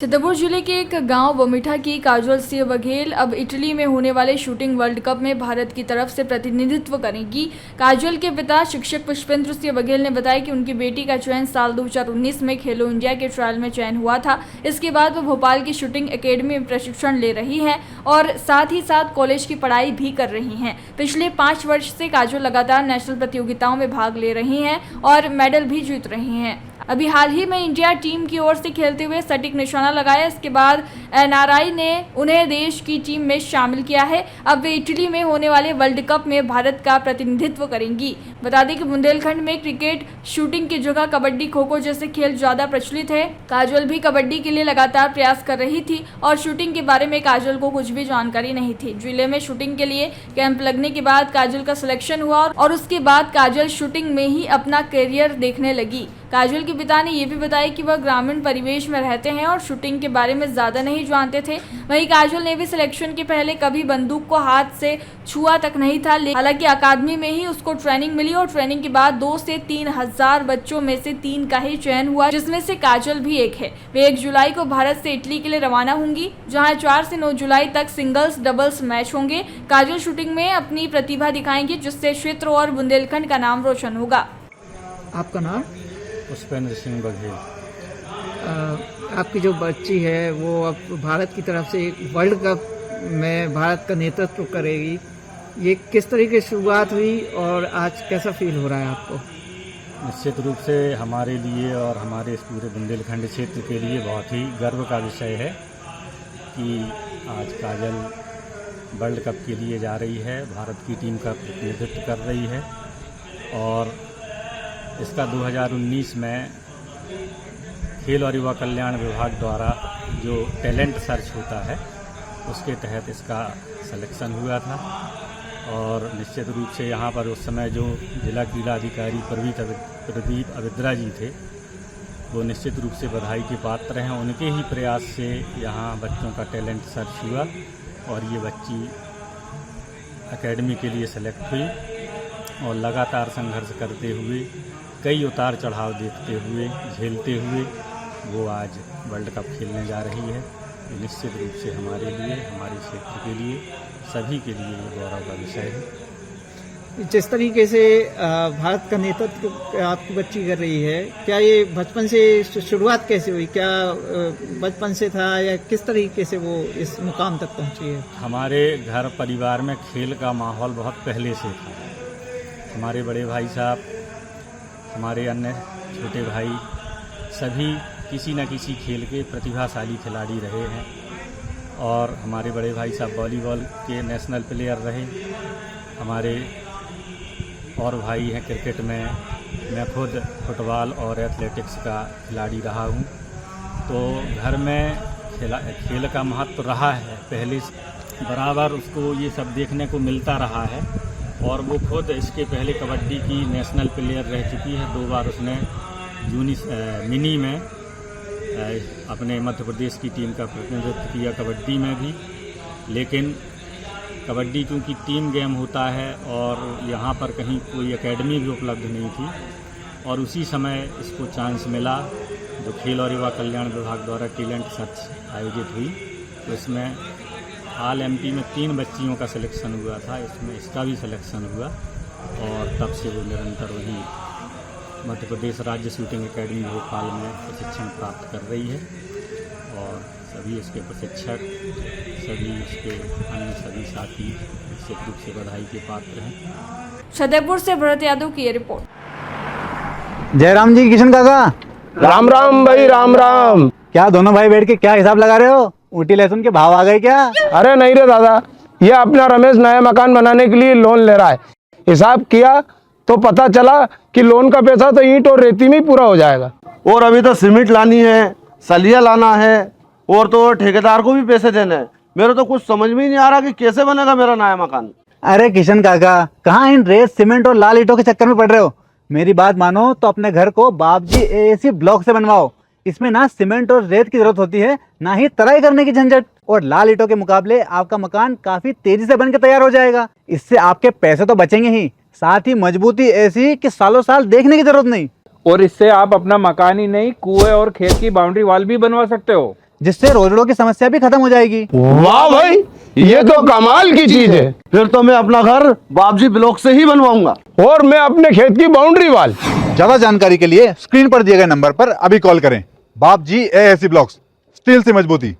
छतरपुर जिले के एक गांव बमिठा की काजोल सिंह बघेल अब इटली में होने वाले शूटिंग वर्ल्ड कप में भारत की तरफ से प्रतिनिधित्व करेंगी। काजोल के पिता शिक्षक पुष्पेंद्र सिंह बघेल ने बताया कि उनकी बेटी का चयन साल 2019 में खेलो इंडिया के ट्रायल में चयन हुआ था। इसके बाद वो भोपाल की शूटिंग एकेडमी में प्रशिक्षण ले रही हैं और साथ ही साथ कॉलेज की पढ़ाई भी कर रही हैं। पिछले 5 वर्ष से काजोल लगातार नेशनल प्रतियोगिताओं में भाग ले रही हैं और मेडल भी जीत रही हैं। अभी हाल ही में इंडिया टीम की ओर से खेलते हुए सटीक निशाना लगाया। इसके बाद एनआरआई ने उन्हें देश की टीम में शामिल किया है। अब वे इटली में होने वाले वर्ल्ड कप में भारत का प्रतिनिधित्व करेंगी। बता दें कि बुंदेलखंड में क्रिकेट, शूटिंग की जगह कबड्डी, खो खो जैसे खेल ज्यादा प्रचलित है। काजोल भी कबड्डी के लिए लगातार प्रयास कर रही थी और शूटिंग के बारे में काजोल को कुछ भी जानकारी नहीं थी। जिले में शूटिंग के लिए कैंप लगने के बाद काजोल का सिलेक्शन हुआ और उसके बाद काजोल शूटिंग में ही अपना करियर देखने लगी। काजोल के पिता ने यह भी बताया कि वह ग्रामीण परिवेश में रहते हैं और शूटिंग के बारे में ज्यादा नहीं जानते थे। वहीं काजोल ने भी सिलेक्शन के पहले कभी बंदूक को हाथ से छुआ तक नहीं था। हालांकि अकादमी में ही उसको ट्रेनिंग मिली और ट्रेनिंग के बाद 2 से 3 हजार बच्चों में से 3 का ही चयन हुआ, जिसमें से काजोल भी एक है। वे 1 जुलाई को भारत से इटली के लिए रवाना होंगी, जहाँ 4 से 9 जुलाई तक सिंगल्स डबल्स मैच होंगे। काजोल शूटिंग में अपनी प्रतिभा दिखाएंगी, जिससे क्षेत्र और बुंदेलखंड का नाम रोशन होगा। आपका नाम? पुष्पेंद्र सिंह बघेल। आपकी जो बच्ची है वो अब भारत की तरफ से एक वर्ल्ड कप में भारत का नेतृत्व करेगी। ये किस तरीके से शुरुआत हुई और आज कैसा फील हो रहा है आपको? निश्चित रूप से हमारे लिए और हमारे इस पूरे बुंदेलखंड क्षेत्र के लिए बहुत ही गर्व का विषय है कि आज काजल वर्ल्ड कप के लिए जा रही है, भारत की टीम का प्रतिनिधित्व कर रही है। और इसका 2019 में खेल और युवा कल्याण विभाग द्वारा जो टैलेंट सर्च होता है उसके तहत इसका सिलेक्शन हुआ था। और निश्चित रूप से यहाँ पर उस समय जो जिला क्रीड़ा अधिकारी प्रदीप अविद्रा जी थे वो निश्चित रूप से बधाई के पात्र हैं। उनके ही प्रयास से यहाँ बच्चों का टैलेंट सर्च हुआ और ये बच्ची एकेडमी के लिए सेलेक्ट हुई और लगातार संघर्ष करते हुए, कई उतार चढ़ाव देखते हुए, झेलते हुए वो आज वर्ल्ड कप खेलने जा रही है। निश्चित रूप से हमारे लिए, हमारे क्षेत्र के लिए, सभी के लिए ये गौरव का विषय है। जिस तरीके से भारत का नेतृत्व आपकी बच्ची कर रही है, क्या ये बचपन से शुरुआत कैसे हुई? क्या बचपन से था या किस तरीके से वो इस मुकाम तक पहुंची है? हमारे घर परिवार में खेल का माहौल बहुत पहले से था। हमारे बड़े भाई साहब, हमारे अन्य छोटे भाई सभी किसी न किसी खेल के प्रतिभाशाली खिलाड़ी रहे हैं और हमारे बड़े भाई साहब वॉलीबॉल के नेशनल प्लेयर रहे। हमारे और भाई हैं क्रिकेट में, मैं खुद फुटबॉल और एथलेटिक्स का खिलाड़ी रहा हूँ। तो घर में खेल का महत्व रहा है, पहले बराबर उसको ये सब देखने को मिलता रहा है। और वो खुद इसके पहले कबड्डी की नेशनल प्लेयर रह चुकी है। 2 बार उसने मिनी में अपने मध्य प्रदेश की टीम का प्रतिनिधित्व किया, कबड्डी में भी। लेकिन कबड्डी क्योंकि टीम गेम होता है और यहाँ पर कहीं कोई एकेडमी भी उपलब्ध नहीं थी और उसी समय इसको चांस मिला जो खेल और युवा कल्याण विभाग द्वारा टैलेंट सर्च आयोजित हुई। तो इसमें ऑल एमपी में 3 बच्चियों का सिलेक्शन हुआ था, इसमें इसका भी सिलेक्शन हुआ और तब से वो निरंतर वहीं मध्य प्रदेश राज्य शूटिंग एकेडमी भोपाल में प्रशिक्षण प्राप्त कर रही है। और सभी इसके प्रशिक्षक, सभी इसके अन्य सभी साथी निश्चित रूप से बधाई के पात्र हैं। छतरपुर से भरत यादव की ये रिपोर्ट। जयराम जी, किशन काका। राम राम भाई, राम राम। क्या दोनों भाई बैठ के क्या हिसाब लगा रहे हो? ऊटी लहसुन के भाव आ गए क्या? अरे नहीं रे दादा, ये अपना रमेश नया मकान बनाने के लिए लोन ले रहा है। हिसाब किया तो पता चला कि लोन का पैसा तो ईंट और रेती में ही पूरा हो जाएगा। और अभी तो सीमेंट लानी है, सलिया लाना है और तो ठेकेदार को भी पैसे देने हैं। मेरे तो कुछ समझ में ही नहीं आ रहा कि कैसे बनेगा मेरा नया मकान। अरे किशन काका, कहाँ इन रेत, सीमेंट और लाल ईंटों के चक्कर में पड़ रहे हो? मेरी बात मानो तो अपने घर को बाबजी एएसी ब्लॉक से बनवाओ। इसमें ना सीमेंट और रेत की जरूरत होती है, ना ही तराई करने की झंझट। और लाल ईंटों के मुकाबले आपका मकान काफी तेजी से बनकर तैयार हो जाएगा। इससे आपके पैसे तो बचेंगे ही, साथ ही मजबूती ऐसी कि सालों साल देखने की जरूरत नहीं। और इससे आप अपना मकान ही नहीं, कुएं और खेत की बाउंड्री वॉल भी बनवा सकते हो। जिससे रोजड़ों की समस्या भी खत्म हो जाएगी। वाह भाई, ये तो कमाल की चीज है। फिर तो मैं अपना घर बाबजी ब्लॉक से ही बनवाऊंगा। और मैं अपने खेत की बाउंड्री वाल। ज्यादा जानकारी के लिए स्क्रीन पर दिए गए नंबर पर अभी कॉल करें। बाबजी एएसी ब्लॉक्स, स्टील से मजबूती।